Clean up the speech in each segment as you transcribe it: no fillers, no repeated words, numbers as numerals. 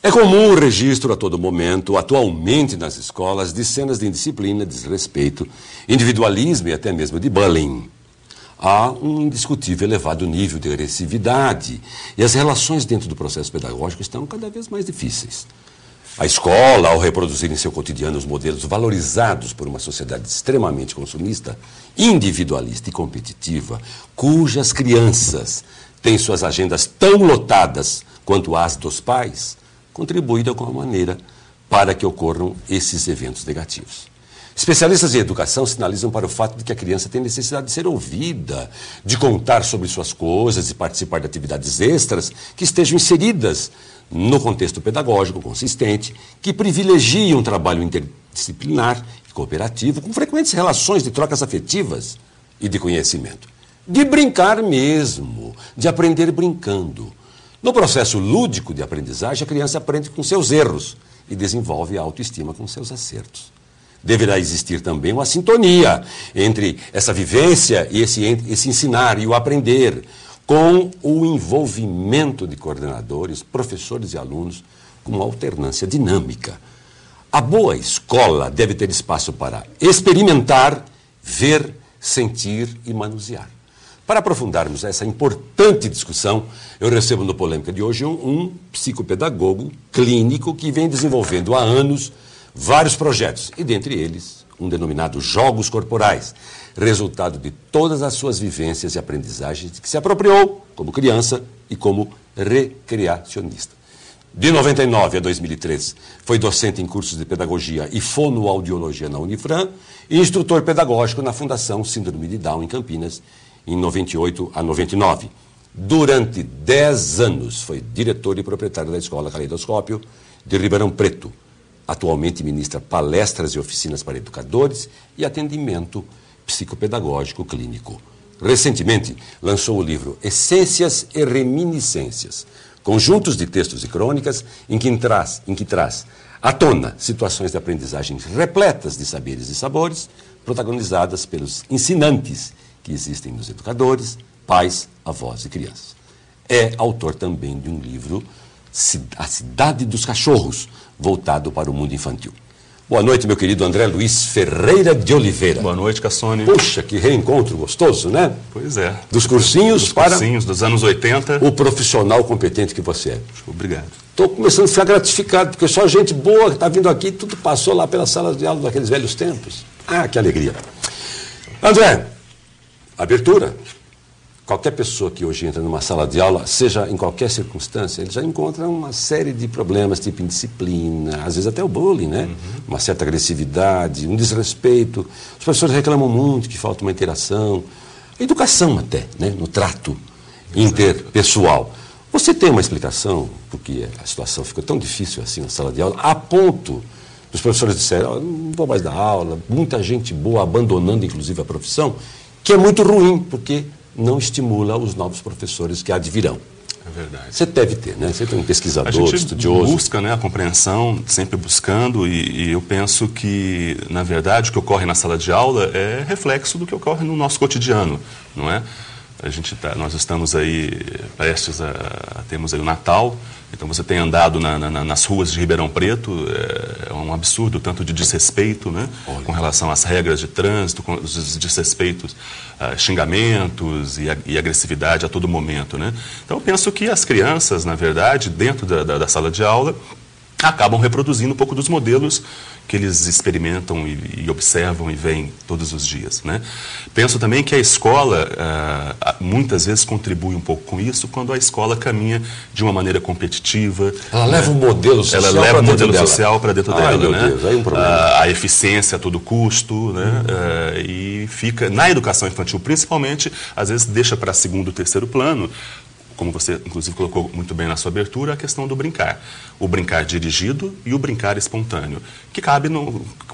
É comum o registro a todo momento, atualmente nas escolas, de cenas de indisciplina, desrespeito, individualismo e até mesmo de bullying. Há um indiscutível elevado nível de agressividade e as relações dentro do processo pedagógico estão cada vez mais difíceis. A escola, ao reproduzir em seu cotidiano os modelos valorizados por uma sociedade extremamente consumista, individualista e competitiva, cujas crianças têm suas agendas tão lotadas quanto as dos pais, contribui de alguma maneira para que ocorram esses eventos negativos. Especialistas em educação sinalizam para o fato de que a criança tem necessidade de ser ouvida, de contar sobre suas coisas e participar de atividades extras que estejam inseridas no contexto pedagógico consistente, que privilegia um trabalho interdisciplinar e cooperativo, com frequentes relações de trocas afetivas e de conhecimento. De brincar mesmo, de aprender brincando. No processo lúdico de aprendizagem, a criança aprende com seus erros e desenvolve a autoestima com seus acertos. Deverá existir também uma sintonia entre essa vivência e esse ensinar e o aprender, com o envolvimento de coordenadores, professores e alunos, com uma alternância dinâmica. A boa escola deve ter espaço para experimentar, ver, sentir e manusear. Para aprofundarmos essa importante discussão, eu recebo no Polêmica de hoje um psicopedagogo clínico que vem desenvolvendo há anos vários projetos, e dentre eles um denominado Jogos Corporais, resultado de todas as suas vivências e aprendizagens que se apropriou como criança e como recreacionista. De 99 a 2003, foi docente em cursos de pedagogia e fonoaudiologia na Unifran e instrutor pedagógico na Fundação Síndrome de Down em Campinas, em 98 a 99. Durante 10 anos foi diretor e proprietário da Escola Caleidoscópio de Ribeirão Preto. Atualmente ministra palestras e oficinas para educadores e atendimento psicopedagógico clínico. Recentemente, lançou o livro Essências e Reminiscências, conjuntos de textos e crônicas em que traz à tona situações de aprendizagem repletas de saberes e sabores, protagonizadas pelos ensinantes que existem nos educadores, pais, avós e crianças. É autor também de um livro, A Cidade dos Cachorros, voltado para o mundo infantil. Boa noite, meu querido André Luiz Ferreira de Oliveira. Boa noite, Cassone. Puxa, que reencontro gostoso, né? Pois é. Dos cursinhos para... Dos cursinhos dos anos 80. O profissional competente que você é. Obrigado. Estou começando a ficar gratificado, porque só gente boa que está vindo aqui, tudo passou lá pela sala de aula daqueles velhos tempos. Ah, que alegria. André, abertura. Qualquer pessoa que hoje entra numa sala de aula, seja em qualquer circunstância, ele já encontra uma série de problemas, tipo indisciplina, às vezes até o bullying, né? Uma certa agressividade, um desrespeito. Os professores reclamam muito que falta uma interação. Educação até, né? No trato interpessoal. Você tem uma explicação porque a situação ficou tão difícil assim na sala de aula, a ponto dos professores disserem, não vou mais dar aula, muita gente boa abandonando inclusive a profissão, que é muito ruim, porque não estimula os novos professores que advirão. É verdade. Você deve ter, né? Você tem um pesquisador, estudioso. A gente busca, né, a compreensão, sempre buscando, e eu penso que, na verdade, o que ocorre na sala de aula é reflexo do que ocorre no nosso cotidiano, não é? Nós estamos aí prestes temos aí o Natal, então você tem andado nas ruas de Ribeirão Preto, é um absurdo, tanto de desrespeito, né, com relação às regras de trânsito, com os desrespeitos, xingamentos e agressividade a todo momento, né? Então eu penso que as crianças, na verdade, dentro da sala de aula, acabam reproduzindo um pouco dos modelos que eles experimentam e observam e veem todos os dias, né? Penso também que a escola muitas vezes contribui um pouco com isso quando a escola caminha de uma maneira competitiva. Ela leva o modelo social para dentro dela. Ela leva o modelo social para dentro dela, meu né? Deus, aí um problema. A eficiência a todo custo, né? E fica, na educação infantil principalmente, às vezes deixa para segundo ou terceiro plano, como você, inclusive, colocou muito bem na sua abertura, a questão do brincar. O brincar dirigido e o brincar espontâneo, que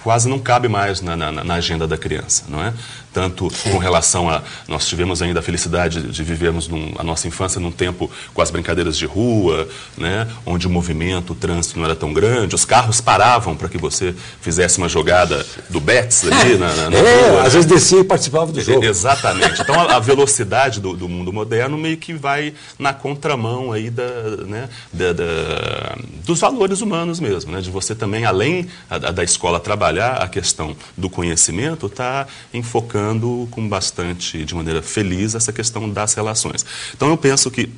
quase não cabe mais na agenda da criança, não é? tanto com relação a... Nós tivemos ainda a felicidade de vivermos a nossa infância num tempo com as brincadeiras de rua, né, onde o movimento, o trânsito não era tão grande, os carros paravam para que você fizesse uma jogada do Betis ali na rua. Às vezes descia e participava do jogo. Exatamente. Então a velocidade do mundo moderno meio que vai na contramão aí dos valores humanos mesmo, né, de você também, além da escola trabalhar a questão do conhecimento, está enfocando de maneira feliz, essa questão das relações. Então eu penso que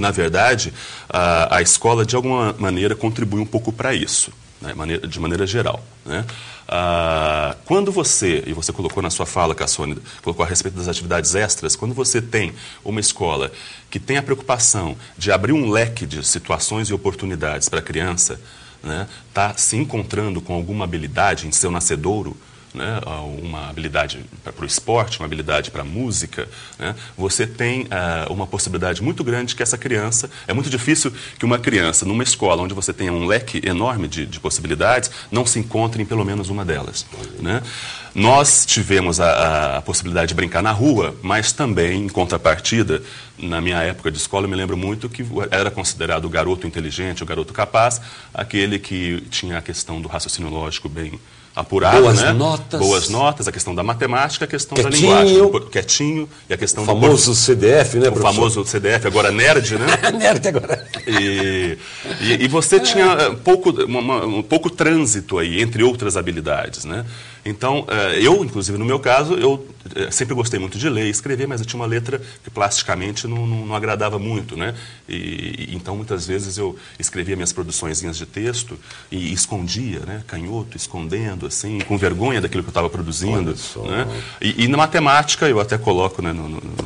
na verdade, a escola de alguma maneira contribui um pouco para isso, né, de maneira geral, né? Quando você colocou na sua fala, Cassone, colocou a respeito das atividades extras, quando você tem uma escola que tem a preocupação de abrir um leque de situações e oportunidades para a criança, né, tá se encontrando com alguma habilidade em seu nascedouro, né, uma habilidade para o esporte, uma habilidade para a música, né, você tem uma possibilidade muito grande que essa criança... É muito difícil que uma criança, numa escola onde você tenha um leque enorme de possibilidades, não se encontre em pelo menos uma delas, né? Nós tivemos a possibilidade de brincar na rua, mas também, em contrapartida, na minha época de escola, eu me lembro muito que era considerado o garoto inteligente, o garoto capaz, aquele que tinha a questão do raciocínio lógico bem apurado, boas notas, a questão da matemática, a questão da linguagem, quietinho, e a questão o famoso CDF, né, professor? O famoso CDF, agora nerd, né? Nerd agora. E você tinha um pouco trânsito aí, entre outras habilidades, né? Então, eu, inclusive, no meu caso, eu sempre gostei muito de ler e escrever, mas eu tinha uma letra que plasticamente não agradava muito, né? Então, muitas vezes, eu escrevia minhas produçõezinhas de texto e escondia, né? Canhoto, escondendo, assim, com vergonha daquilo que eu estava produzindo, né? E na matemática, eu até coloco, né,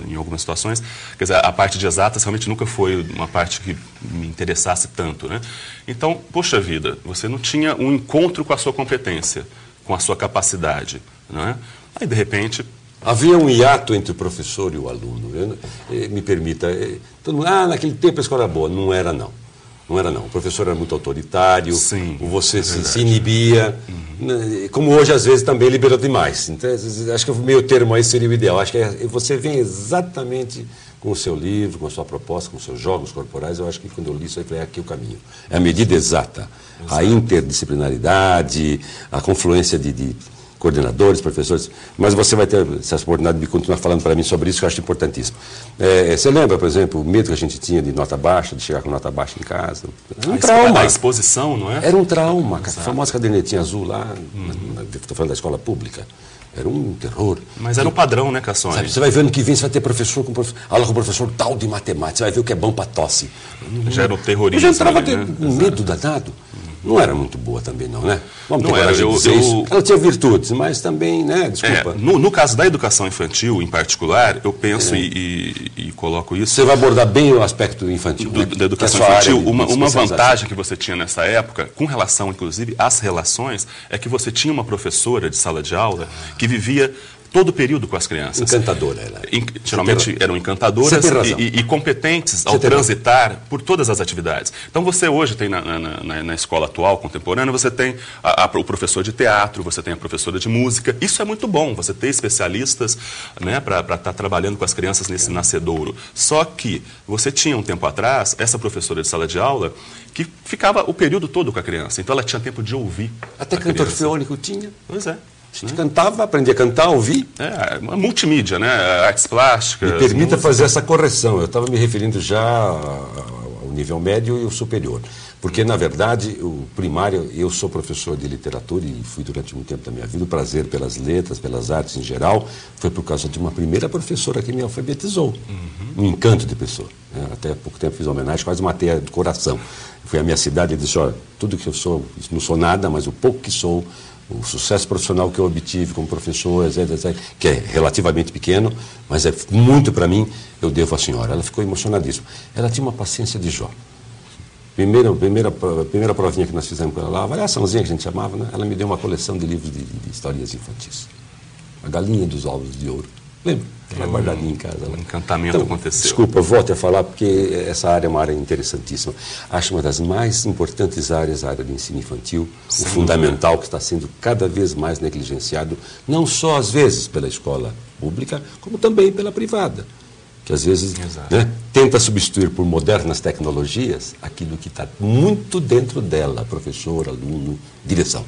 em algumas situações, quer dizer, a parte de exatas realmente nunca foi uma parte que me interessasse tanto, né? Então, poxa vida, você não tinha um encontro com a sua competência, com a sua capacidade, não é? Aí, de repente... Havia um hiato entre o professor e o aluno. Me permita, todo mundo, naquele tempo a escola era boa. Não era, não. Não era, não. O professor era muito autoritário, sim, você se inibia, como hoje, às vezes, também liberou demais. Então, acho que o meio termo aí seria o ideal. Acho que você vem exatamente com o seu livro, com a sua proposta, com os seus jogos corporais. Eu acho que quando eu li isso aí, falei, aqui é o caminho. É a medida exata. A interdisciplinaridade, a confluência de coordenadores, professores, mas você vai ter essa oportunidade de continuar falando para mim sobre isso, que eu acho importantíssimo. Você lembra, por exemplo, o medo que a gente tinha de nota baixa, de chegar com nota baixa em casa? Era um trauma. A exposição, não é? Era um trauma. A famosa cadernetinha azul lá, estou falando da escola pública, era um terror. Mas era um padrão, né, Cassone? Sabe, você vai ver ano que vem, você vai ter aula com professor tal de matemática, você vai ver o que é bom para tosse. Já era o terrorismo. Eu já entrava com medo danado. Não era muito boa também, não, né? Vamos ter coragem de dizer isso. Ela tinha virtudes, mas também, né? Desculpa. No caso da educação infantil, em particular, eu penso e coloco isso... Você vai abordar bem o aspecto infantil. Da educação infantil, uma vantagem que você tinha nessa época, com relação, inclusive, às relações, é que você tinha uma professora de sala de aula que vivia todo o período com as crianças. Encantadora ela. Geralmente eram encantadoras e competentes ao transitar por todas as atividades. Então você hoje tem na escola atual, contemporânea, você tem o professor de teatro, você tem a professora de música. Isso é muito bom, você ter especialistas, né, para estar trabalhando com as crianças nesse nascedouro. Só que você tinha um tempo atrás essa professora de sala de aula que ficava o período todo com a criança. Então ela tinha tempo de ouvir. Até cantor feônico tinha. Pois é. A gente cantava, aprendia a cantar, ouvir. Multimídia, né? Artes plásticas. Me permita fazer essa correção. Eu estava me referindo já ao nível médio e o superior. Porque, na verdade, o primário, eu sou professor de literatura e fui durante muito tempo da minha vida. O prazer pelas letras, pelas artes em geral, foi por causa de uma primeira professora que me alfabetizou. Um encanto de pessoa. Até há pouco tempo fiz uma homenagem, quase matei do coração. Fui à minha cidade e disse, olha, tudo que eu sou, não sou nada, mas o pouco que sou, o sucesso profissional que eu obtive como professor, que é relativamente pequeno, mas é muito para mim, eu devo à senhora. Ela ficou emocionadíssima. Ela tinha uma paciência de Jó. Primeira provinha que nós fizemos com ela lá, a avaliaçãozinha que a gente chamava, né? Ela me deu uma coleção de livros de histórias infantis. A Galinha dos Ovos de Ouro. Lembra? Estava guardadinho em casa. Um encantamento aconteceu. Desculpa, volte a falar, porque essa área é uma área interessantíssima. Acho uma das mais importantes áreas, a área do ensino infantil, o fundamental, que está sendo cada vez mais negligenciado, não só às vezes pela escola pública, como também pela privada, que às vezes tenta substituir por modernas tecnologias aquilo que está muito dentro dela, professor, aluno, direção.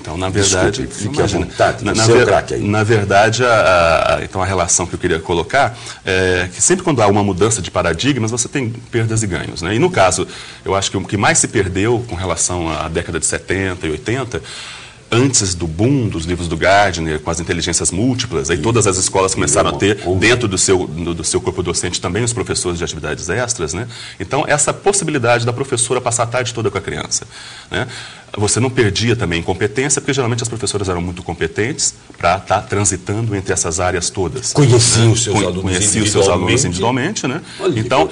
Então, na verdade, desculpe, fique à vontade, você é o craque aí. Na verdade, então a relação que eu queria colocar é que sempre quando há uma mudança de paradigmas, você tem perdas e ganhos, né? E no caso, eu acho que o que mais se perdeu com relação à década de 70 e 80, antes do boom dos livros do Gardner, com as inteligências múltiplas, aí todas as escolas começaram a ter, dentro do seu corpo docente também, os professores de atividades extras, né? Então, essa possibilidade da professora passar a tarde toda com a criança, né? Você não perdia também competência, porque geralmente as professoras eram muito competentes para estar transitando entre essas áreas todas. Conheciam os seus alunos Conheciam os seus alunos individualmente, né? Então,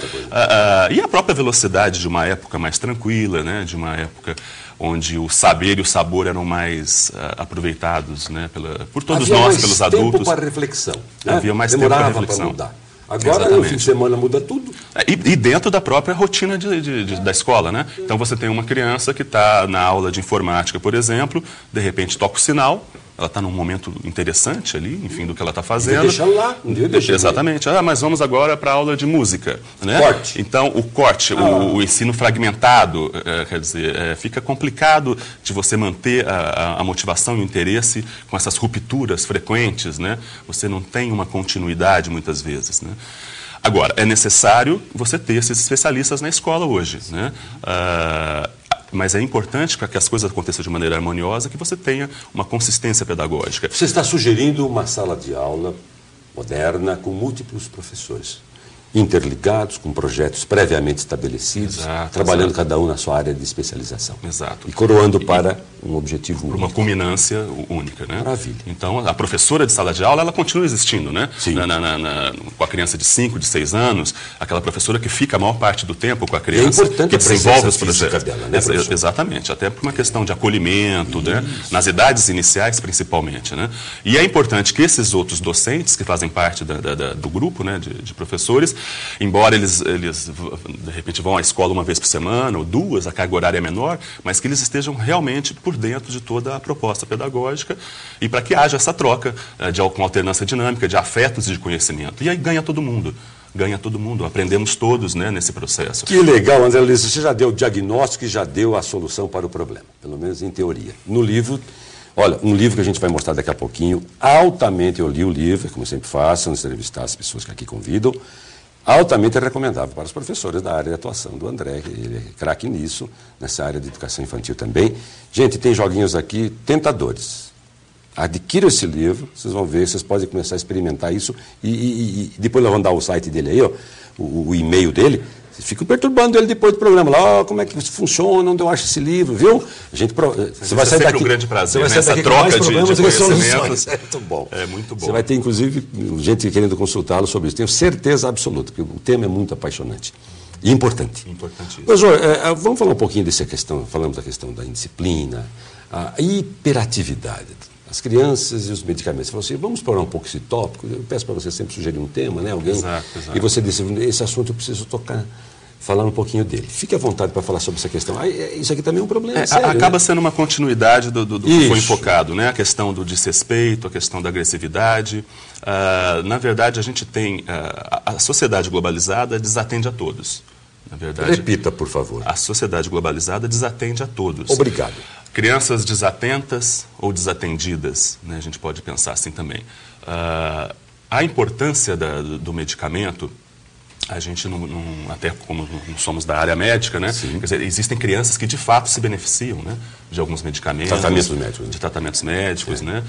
e a própria velocidade de uma época mais tranquila, né? De uma época onde o saber e o sabor eram mais aproveitados, né, por todos nós, pelos adultos. Havia mais tempo para reflexão. Né? Havia mais tempo para reflexão. Mudar. Agora, no fim de semana, muda tudo. E dentro da própria rotina da escola, né? Então, você tem uma criança que está na aula de informática, por exemplo, de repente toca o sinal, ela está num momento interessante ali, enfim, do que ela está fazendo. Deixa lá, não devia deixar. Exatamente. Mas vamos agora para a aula de música, né? Corte. Então, o corte, o ensino fragmentado, quer dizer, fica complicado de você manter a motivação e o interesse com essas rupturas frequentes, né? Você não tem uma continuidade muitas vezes, né? Agora, é necessário você ter esses especialistas na escola hoje, né? Mas é importante, para que as coisas aconteçam de maneira harmoniosa, que você tenha uma consistência pedagógica. Você está sugerindo uma sala de aula moderna com múltiplos professores, interligados, com projetos previamente estabelecidos, trabalhando cada um na sua área de especialização. Exato. E coroando para um objetivo único. Uma culminância única, né? Maravilha. Então, a professora de sala de aula, ela continua existindo, né? Sim. Com a criança de 5, de 6 anos, aquela professora que fica a maior parte do tempo com a criança, é importante que desenvolve os projetos projetos. Dela, né, exatamente, até por uma questão de acolhimento, né? Nas idades iniciais, principalmente, né? E é importante que esses outros docentes, que fazem parte do grupo, né, de professores, embora eles, de repente, vão à escola uma vez por semana, ou duas, a carga horária é menor, mas que eles estejam realmente por dentro de toda a proposta pedagógica e para que haja essa troca com alternância dinâmica, de afetos e de conhecimento. E aí ganha todo mundo. Ganha todo mundo, aprendemos todos, né, nesse processo. Que legal, André Luiz, você já deu o diagnóstico e já deu a solução para o problema, pelo menos em teoria. No livro, olha, um livro que a gente vai mostrar daqui a pouquinho, altamente, eu li o livro, como eu sempre faço, antes de entrevistar as pessoas que aqui convidam, altamente recomendável para os professores da área de atuação do André, ele é craque nisso, nessa área de educação infantil também. Gente, tem joguinhos aqui tentadores. Adquiram esse livro, vocês vão ver, vocês podem começar a experimentar isso e depois nós vamos dar o site dele aí, ó, o e-mail dele. Vocês ficam perturbando ele depois do programa, lá, como é que funciona, onde eu acho esse livro, viu? A gente, você vai sair daqui, um grande prazer, você vai sair daqui troca com mais problemas de e soluções. É muito bom. É muito bom. Você vai ter, inclusive, gente querendo consultá-lo sobre isso. Tenho certeza absoluta, porque o tema é muito apaixonante e importante. Importantíssimo. Professor, vamos falar um pouquinho dessa questão, falamos da questão da indisciplina, a hiperatividade. As crianças e os medicamentos. Você falou assim, vamos explorar um pouco esse tópico. Eu peço para você sempre sugerir um tema, né? Alguém. Exato. E você disse, esse assunto eu preciso falar um pouquinho dele. Fique à vontade para falar sobre essa questão. Isso aqui também é um problema sério, acaba né? sendo uma continuidade do que foi enfocado, né? A questão do desrespeito, a questão da agressividade. Na verdade, a gente tem... a sociedade globalizada desatende a todos. Na verdade, repita, por favor. A sociedade globalizada desatende a todos. Obrigado. Crianças desatentas ou desatendidas, né? A gente pode pensar assim também. A importância do medicamento, a gente até como não somos da área médica, né? Quer dizer, existem crianças que de fato se beneficiam, né, de alguns medicamentos. Tratamentos médicos. De tratamentos médicos, né?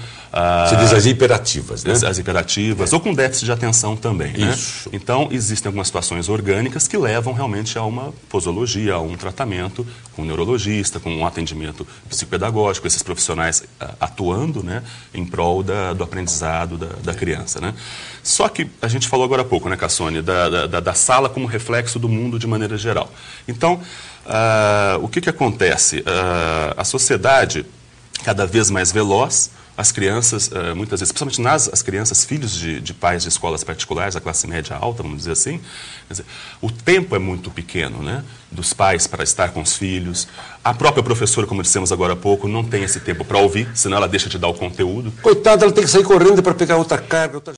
Você diz as hiperativas, né? As hiperativas, ou com déficit de atenção também, né? Isso. Então, existem algumas situações orgânicas que levam realmente a uma posologia, a um tratamento com um neurologista, com um atendimento psicopedagógico, esses profissionais atuando, né, em prol do aprendizado da criança, né? Só que a gente falou agora há pouco, né, Cassone, da sala como reflexo do mundo de maneira geral. Então, o que acontece? A sociedade, cada vez mais veloz, as crianças, muitas vezes, principalmente as crianças, filhos de pais de escolas particulares, a classe média alta, vamos dizer assim, quer dizer, o tempo é muito pequeno, né, dos pais para estar com os filhos. A própria professora, como dissemos agora há pouco, não tem esse tempo para ouvir, senão ela deixa de dar o conteúdo. Coitada, ela tem que sair correndo para pegar outra carga, outra...